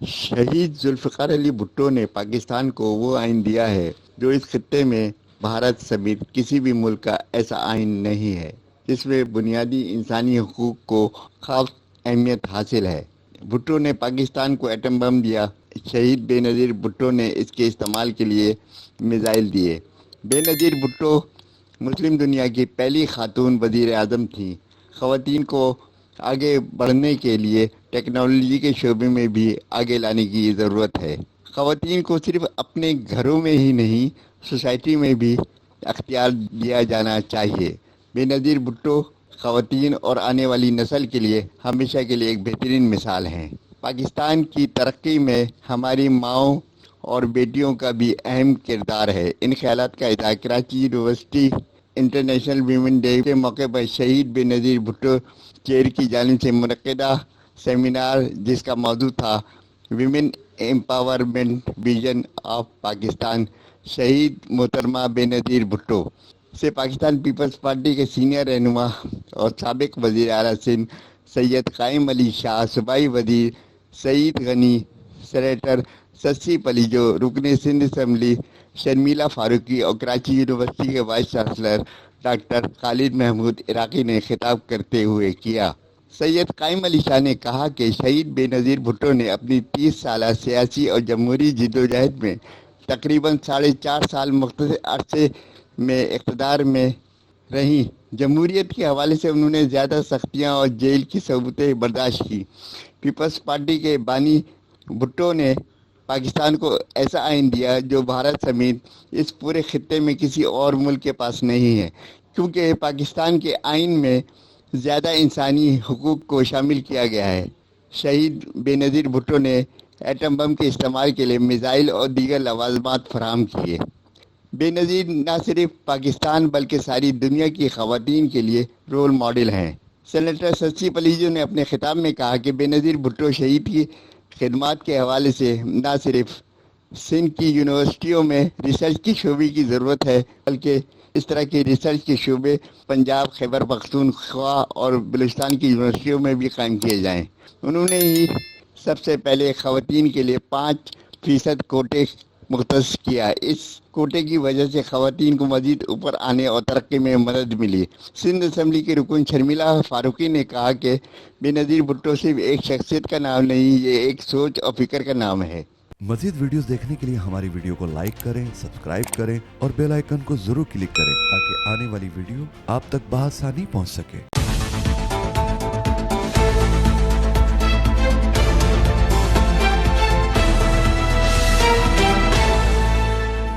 शहीद जुल्फ़िकार अली भुट्टो ने पाकिस्तान को वो आइन दिया है जो इस खित्ते में भारत समेत किसी भी मुल्क का ऐसा आइन नहीं है जिसमें बुनियादी इंसानी हकूक़ को खास अहमियत हासिल है। भुट्टो ने पाकिस्तान को एटम बम दिया। शहीद बेनज़ीर भुट्टो ने इसके इस्तेमाल के लिए मिसाइल दिए। बेनज़ीर भुट्टो मुस्लिम दुनिया की पहली खातून वज़ीर आज़म थीं। ख़वातीन को आगे बढ़ने के लिए टेक्नोलॉजी के शोबे में भी आगे लाने की ज़रूरत है। ख़वातीन को सिर्फ अपने घरों में ही नहीं, सोसाइटी में भी अख्तियार दिया जाना चाहिए। बेनज़ीर भुट्टो ख़वातीन और आने वाली नस्ल के लिए हमेशा के लिए एक बेहतरीन मिसाल हैं। पाकिस्तान की तरक्की में हमारी माँओं और बेटियों का भी अहम किरदार है। इन ख्यालात का इज़हार Karachi university international women day के मौके पर शहीद बेनज़ीर भुट्टो चेयर की जानिब से मुनक्किदा सेमिनार जिसका मौजू था women empowerment vision of Pakistan, शहीद मोहतरमा बेनज़ीर भुट्टो से पाकिस्तान पीपल्स पार्टी के सीनियर रहनुमा और साबिक वज़ीर आला सिंध सैयद कायम अली शाह, सूबाई वज़ीर सईद गनी, सेनेटर सस्सी पलीजो, रुकन सिंध असम्बली शर्मिला फारूकी और कराची यूनिवर्सिटी के vice chancellor doctor Khalid Mahmood Iraqi ने खिताब करते हुए किया। सैयद कायम अली शाह ने कहा कि शहीद बेनज़ीर भुट्टो ने अपनी 30 साल सियासी और जमहूरी जिद्दोजहद में तकरीबन 4.5 साल मुख्तलिफ अरसे में इक़्तिदार में रहीं। जमहूरियत के हवाले से उन्होंने ज़्यादा सख्तियाँ और जेल की सहूलतें बर्दाश्त की। पीपल्स पार्टी के बानी भुट्टो ने पाकिस्तान को ऐसा आइन दिया जो भारत समेत इस पूरे खित्ते में किसी और मुल्क के पास नहीं है, क्योंकि पाकिस्तान के आइन में ज़्यादा इंसानी हकूक़ को शामिल किया गया है। शहीद बेनज़ीर भुट्टो ने एटम बम के इस्तेमाल के लिए मिसाइल और दीगर लवाज़मात फराहम किए। बेनज़ीर न सिर्फ पाकिस्तान बल्कि सारी दुनिया की ख़वातीन के लिए रोल मॉडल हैं। सेनेटर सस्सी पलीजो ने अपने खिताब में कहा कि बेनज़ीर भुट्टो शहीद की खिदमत के हवाले से न सिर्फ सिंध की यूनिवर्सिटियों में रिसर्च की शोबे की ज़रूरत है बल्कि इस तरह के रिसर्च के शोबे पंजाब, खैबर पख्तूनख्वा और बलूचिस्तान की यूनिवर्सिटियों में भी कायम किए जाएँ। उन्होंने ही सबसे पहले ख़वातीन के लिए 5% कोटे मुख्तस किया। इस कोटे की वजह से ख़वातीन को मज़ीद ऊपर आने और तरक्की में मदद मिली। सिंध असम्बली के रुकन शर्मिला फारूकी ने कहा कि बेनज़ीर भुट्टो सिर्फ एक शख्सियत का नाम नहीं, ये एक सोच और फिक्र का नाम है। मज़ीद वीडियोस देखने के लिए हमारी वीडियो को लाइक करें, सब्सक्राइब करें और बेल आइकन को जरूर क्लिक करें ताकि आने वाली वीडियो आप तक बआसानी पहुंच सके।